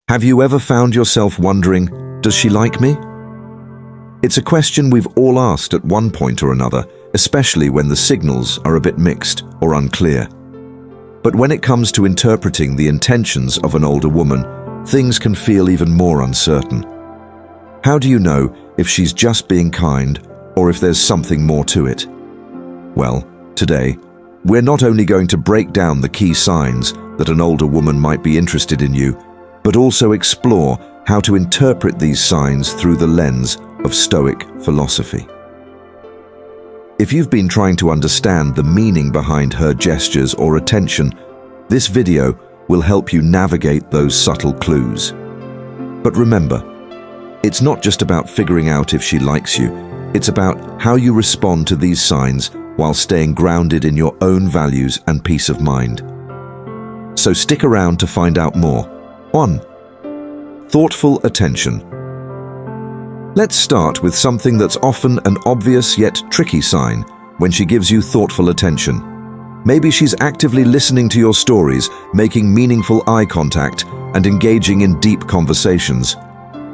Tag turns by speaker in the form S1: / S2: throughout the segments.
S1: Have you ever found yourself wondering, does she like me? It's a question we've all asked at one point or another, especially when the signals are a bit mixed or unclear. But when it comes to interpreting the intentions of an older woman, things can feel even more uncertain. How do you know if she's just being kind or if there's something more to it? Well, today, we're not only going to break down the key signs that an older woman might be interested in you, but also explore how to interpret these signs through the lens of Stoic philosophy. If you've been trying to understand the meaning behind her gestures or attention, this video will help you navigate those subtle clues. But remember, it's not just about figuring out if she likes you, it's about how you respond to these signs while staying grounded in your own values and peace of mind. So stick around to find out more. 1. Thoughtful attention. Let's start with something that's often an obvious yet tricky sign when she gives you thoughtful attention. Maybe she's actively listening to your stories, making meaningful eye contact, and engaging in deep conversations.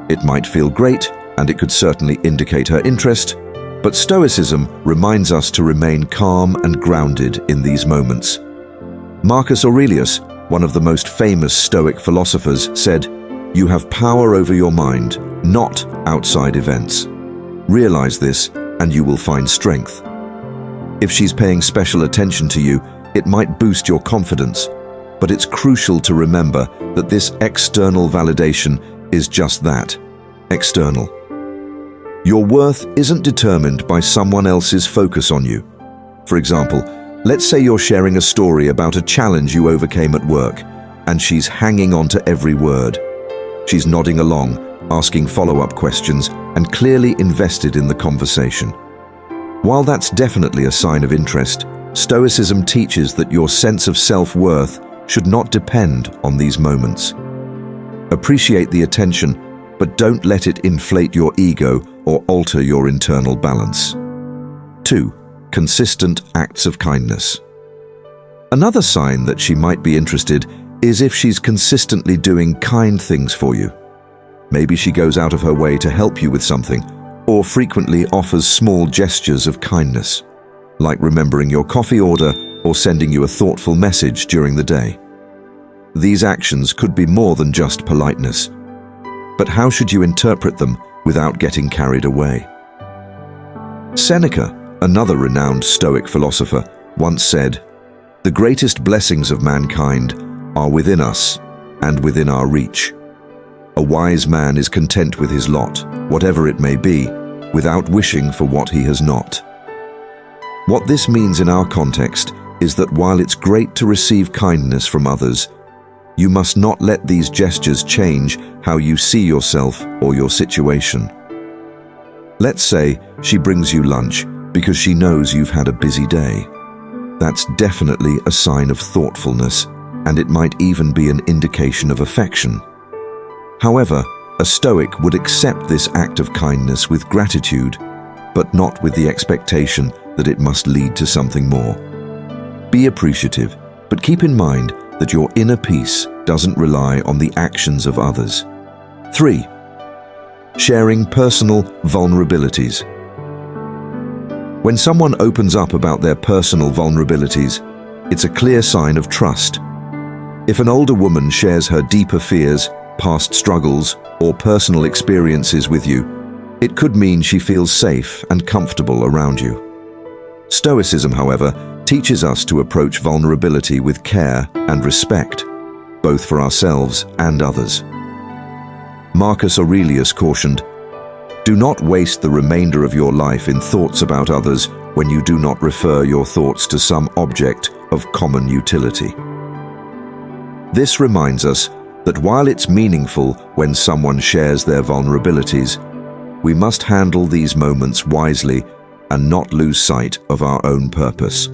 S1: It might feel great, and it could certainly indicate her interest, but Stoicism reminds us to remain calm and grounded in these moments. Marcus Aurelius, one of the most famous Stoic philosophers, said, "You have power over your mind, not outside events. Realize this, and you will find strength." If she's paying special attention to you, it might boost your confidence, but it's crucial to remember that this external validation is just that, external. Your worth isn't determined by someone else's focus on you. For example, let's say you're sharing a story about a challenge you overcame at work, and she's hanging on to every word. She's nodding along, asking follow-up questions, and clearly invested in the conversation. While that's definitely a sign of interest, Stoicism teaches that your sense of self-worth should not depend on these moments. Appreciate the attention, but don't let it inflate your ego or alter your internal balance. 2. Consistent acts of kindness. Another sign that she might be interested is if she's consistently doing kind things for you. Maybe she goes out of her way to help you with something, or frequently offers small gestures of kindness, like remembering your coffee order or sending you a thoughtful message during the day. These actions could be more than just politeness. But how should you interpret them without getting carried away? Seneca, another renowned Stoic philosopher, once said, "The greatest blessings of mankind are within us and within our reach. A wise man is content with his lot, whatever it may be, without wishing for what he has not." What this means in our context is that while it's great to receive kindness from others, you must not let these gestures change how you see yourself or your situation. Let's say she brings you lunch because she knows you've had a busy day. That's definitely a sign of thoughtfulness, and it might even be an indication of affection. However, a Stoic would accept this act of kindness with gratitude, but not with the expectation that it must lead to something more. Be appreciative, but keep in mind that your inner peace doesn't rely on the actions of others. 3. Sharing personal vulnerabilities. When someone opens up about their personal vulnerabilities, it's a clear sign of trust. If an older woman shares her deeper fears, past struggles, or personal experiences with you, it could mean she feels safe and comfortable around you. Stoicism, however, teaches us to approach vulnerability with care and respect, both for ourselves and others. Marcus Aurelius cautioned, "Do not waste the remainder of your life in thoughts about others when you do not refer your thoughts to some object of common utility." This reminds us that while it's meaningful when someone shares their vulnerabilities, we must handle these moments wisely and not lose sight of our own purpose.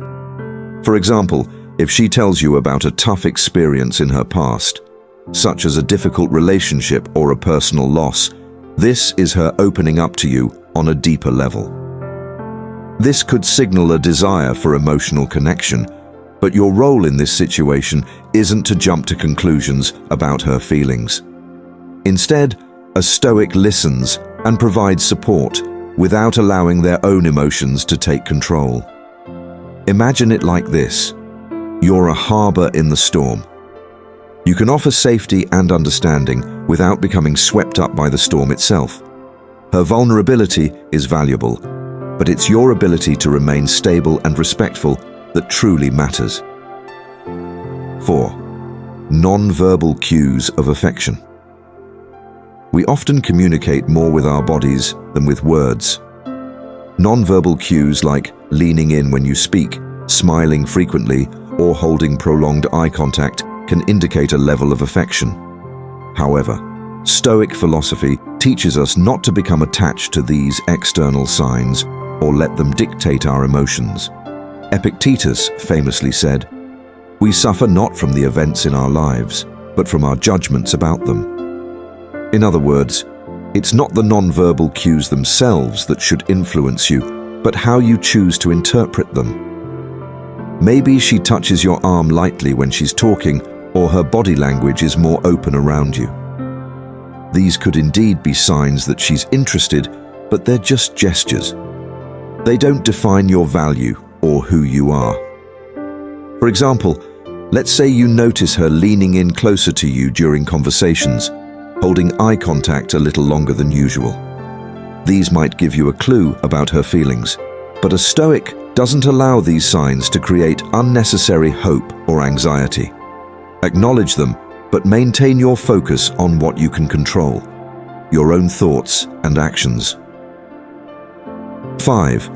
S1: For example, if she tells you about a tough experience in her past, such as a difficult relationship or a personal loss, this is her opening up to you on a deeper level. This could signal a desire for emotional connection, but your role in this situation isn't to jump to conclusions about her feelings. Instead, a Stoic listens and provides support without allowing their own emotions to take control. Imagine it like this. You're a harbor in the storm. You can offer safety and understanding without becoming swept up by the storm itself. Her vulnerability is valuable, but it's your ability to remain stable and respectful that truly matters. 4. Non-verbal cues of affection. We often communicate more with our bodies than with words. Non-verbal cues like leaning in when you speak, smiling frequently, or holding prolonged eye contact can indicate a level of affection. However, Stoic philosophy teaches us not to become attached to these external signs or let them dictate our emotions. Epictetus famously said, "We suffer not from the events in our lives, but from our judgments about them." In other words, it's not the non-verbal cues themselves that should influence you, but how you choose to interpret them. Maybe she touches your arm lightly when she's talking, or her body language is more open around you. These could indeed be signs that she's interested, but they're just gestures. They don't define your value or who you are. For example, let's say you notice her leaning in closer to you during conversations, holding eye contact a little longer than usual. These might give you a clue about her feelings, but a Stoic doesn't allow these signs to create unnecessary hope or anxiety. Acknowledge them, but maintain your focus on what you can control, your own thoughts and actions. 5.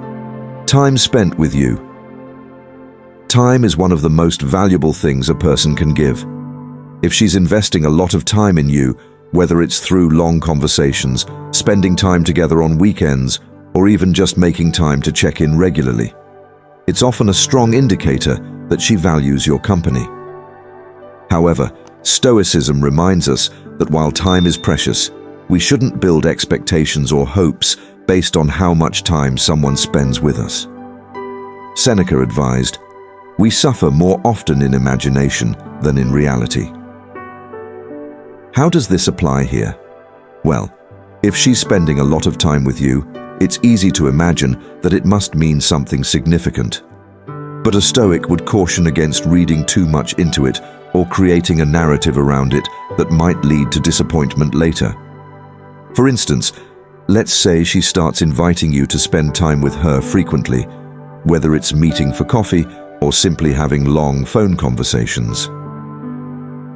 S1: Time spent with you. Time is one of the most valuable things a person can give. If she's investing a lot of time in you, whether it's through long conversations, spending time together on weekends, or even just making time to check in regularly, it's often a strong indicator that she values your company. However, Stoicism reminds us that while time is precious, we shouldn't build expectations or hopes based on how much time someone spends with us. Seneca advised, "We suffer more often in imagination than in reality." How does this apply here? Well, if she's spending a lot of time with you, it's easy to imagine that it must mean something significant. But a Stoic would caution against reading too much into it or creating a narrative around it that might lead to disappointment later. For instance, let's say she starts inviting you to spend time with her frequently, whether it's meeting for coffee or simply having long phone conversations.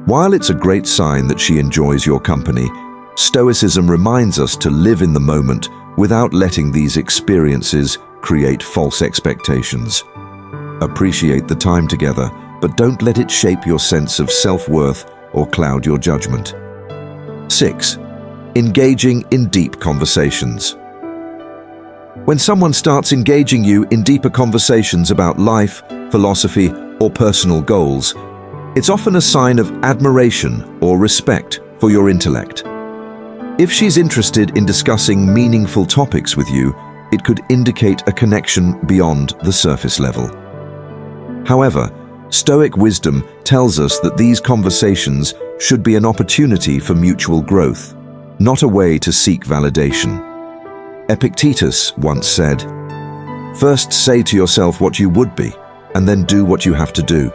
S1: While it's a great sign that she enjoys your company, Stoicism reminds us to live in the moment without letting these experiences create false expectations. Appreciate the time together, but don't let it shape your sense of self-worth or cloud your judgment. 6. Engaging in deep conversations. When someone starts engaging you in deeper conversations about life, philosophy, or personal goals, it's often a sign of admiration or respect for your intellect. If she's interested in discussing meaningful topics with you, it could indicate a connection beyond the surface level. However, Stoic wisdom tells us that these conversations should be an opportunity for mutual growth, not a way to seek validation. Epictetus once said, "First say to yourself what you would be, and then do what you have to do."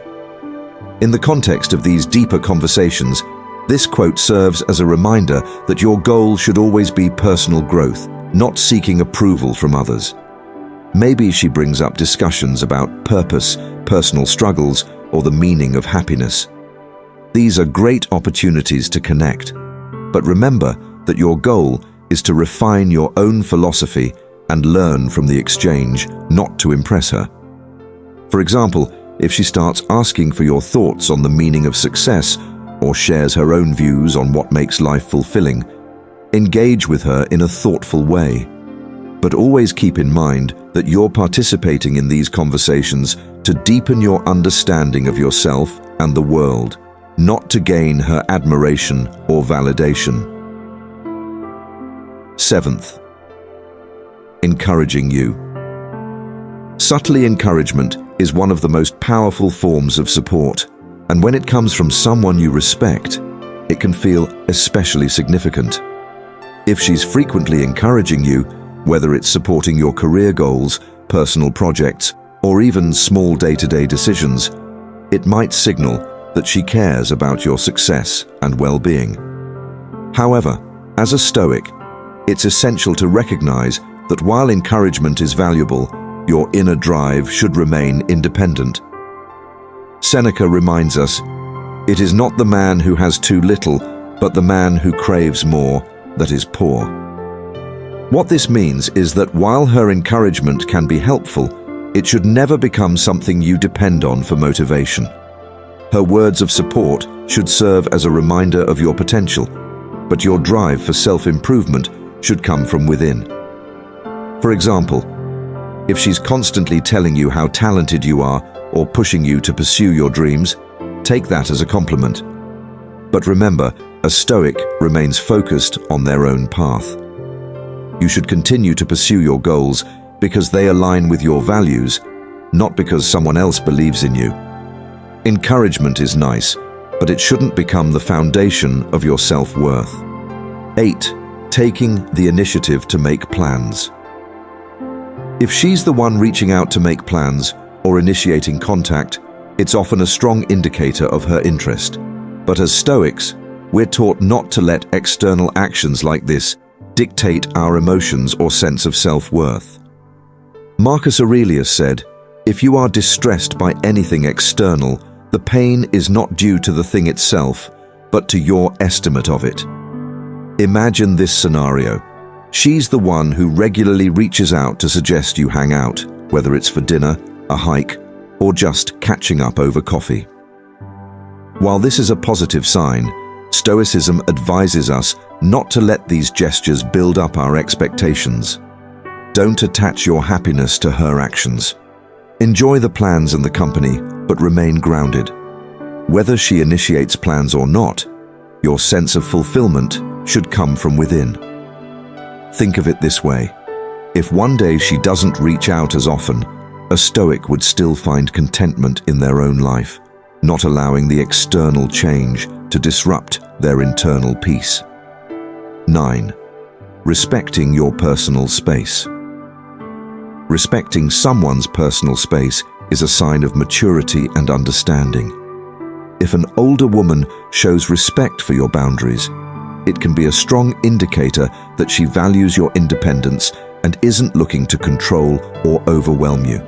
S1: In the context of these deeper conversations, this quote serves as a reminder that your goal should always be personal growth, not seeking approval from others. Maybe she brings up discussions about purpose, personal struggles, or the meaning of happiness. These are great opportunities to connect, but remember that your goal is to refine your own philosophy and learn from the exchange, not to impress her. For example, if she starts asking for your thoughts on the meaning of success or shares her own views on what makes life fulfilling, engage with her in a thoughtful way. But always keep in mind that you're participating in these conversations to deepen your understanding of yourself and the world, not to gain her admiration or validation. 7th, encouraging you. Subtly encouragement is one of the most powerful forms of support, and when it comes from someone you respect, it can feel especially significant. If she's frequently encouraging you, whether it's supporting your career goals, personal projects, or even small day-to-day decisions, it might signal that she cares about your success and well-being. However, as a Stoic, it's essential to recognize that while encouragement is valuable, your inner drive should remain independent. Seneca reminds us, "It is not the man who has too little, but the man who craves more that is poor." What this means is that while her encouragement can be helpful, it should never become something you depend on for motivation. Her words of support should serve as a reminder of your potential, but your drive for self-improvement should come from within. For example, if she's constantly telling you how talented you are or pushing you to pursue your dreams, take that as a compliment. But remember, a Stoic remains focused on their own path. You should continue to pursue your goals because they align with your values, not because someone else believes in you. Encouragement is nice, but it shouldn't become the foundation of your self-worth. 8. Taking the initiative to make plans. If she's the one reaching out to make plans or initiating contact, it's often a strong indicator of her interest. But as Stoics, we're taught not to let external actions like this dictate our emotions or sense of self-worth. Marcus Aurelius said, "If you are distressed by anything external, the pain is not due to the thing itself, but to your estimate of it." Imagine this scenario. She's the one who regularly reaches out to suggest you hang out, whether it's for dinner, a hike, or just catching up over coffee. While this is a positive sign, Stoicism advises us not to let these gestures build up our expectations. Don't attach your happiness to her actions. Enjoy the plans and the company, but remain grounded. Whether she initiates plans or not, your sense of fulfillment should come from within. Think of it this way. If one day she doesn't reach out as often, a Stoic would still find contentment in their own life, not allowing the external change to disrupt their internal peace. 9. Respecting your personal space. Respecting someone's personal space is a sign of maturity and understanding. If an older woman shows respect for your boundaries, it can be a strong indicator that she values your independence and isn't looking to control or overwhelm you.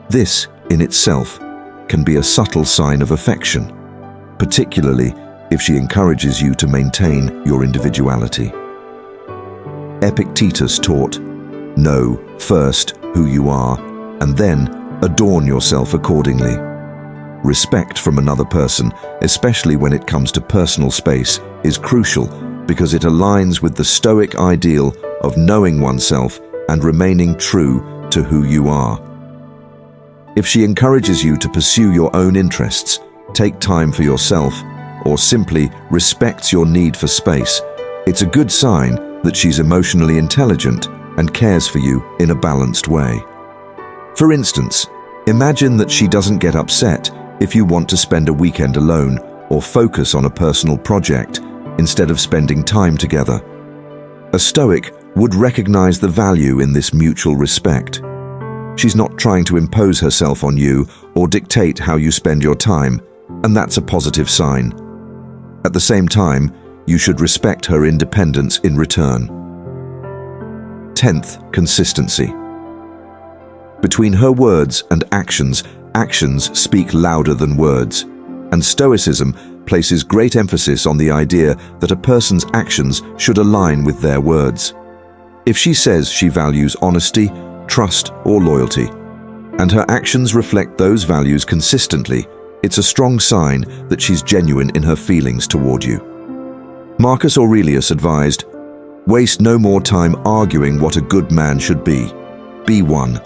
S1: This, in itself, can be a subtle sign of affection, particularly if she encourages you to maintain your individuality. Epictetus taught, "Know first who you are, and then adorn yourself accordingly." Respect from another person, especially when it comes to personal space, is crucial because it aligns with the Stoic ideal of knowing oneself and remaining true to who you are. If she encourages you to pursue your own interests, take time for yourself, or simply respects your need for space, it's a good sign that she's emotionally intelligent and cares for you in a balanced way. For instance, imagine that she doesn't get upset if you want to spend a weekend alone or focus on a personal project instead of spending time together. A Stoic would recognize the value in this mutual respect. She's not trying to impose herself on you or dictate how you spend your time, and that's a positive sign. At the same time, you should respect her independence in return. 10th, consistency. Between her words and actions, actions speak louder than words, and Stoicism places great emphasis on the idea that a person's actions should align with their words. If she says she values honesty, trust, or loyalty, and her actions reflect those values consistently, it's a strong sign that she's genuine in her feelings toward you. Marcus Aurelius advised, "Waste no more time arguing what a good man should be. Be one."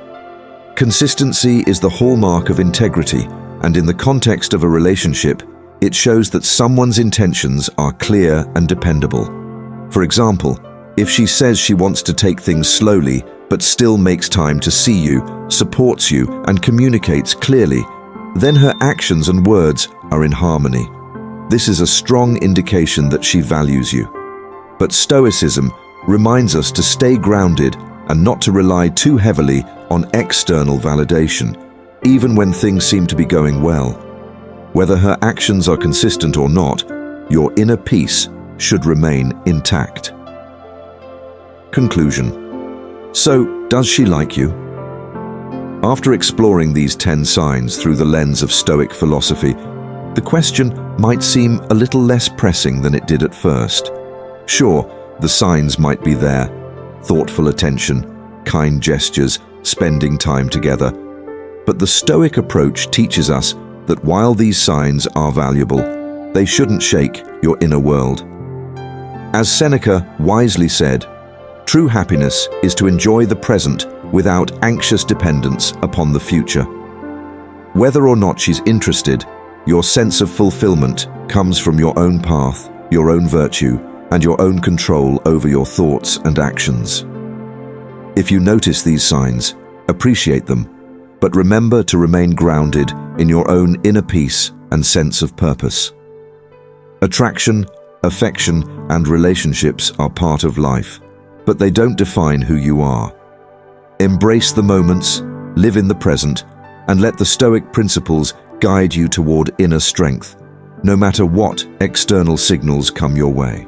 S1: Consistency is the hallmark of integrity, and in the context of a relationship, it shows that someone's intentions are clear and dependable. For example, if she says she wants to take things slowly but still makes time to see you, supports you, and communicates clearly, then her actions and words are in harmony. This is a strong indication that she values you. But Stoicism reminds us to stay grounded and not to rely too heavily on external validation, even when things seem to be going well. Whether her actions are consistent or not, your inner peace should remain intact. Conclusion. So, does she like you? After exploring these 10 signs through the lens of Stoic philosophy, the question might seem a little less pressing than it did at first. Sure, the signs might be there: thoughtful attention, kind gestures, spending time together. But the Stoic approach teaches us that while these signs are valuable, they shouldn't shake your inner world. As Seneca wisely said, true happiness is to enjoy the present without anxious dependence upon the future. Whether or not she's interested, your sense of fulfillment comes from your own path, your own virtue, and your own control over your thoughts and actions. If you notice these signs, appreciate them, but remember to remain grounded in your own inner peace and sense of purpose. Attraction, affection, and relationships are part of life, but they don't define who you are. Embrace the moments, live in the present, and let the Stoic principles guide you toward inner strength, no matter what external signals come your way.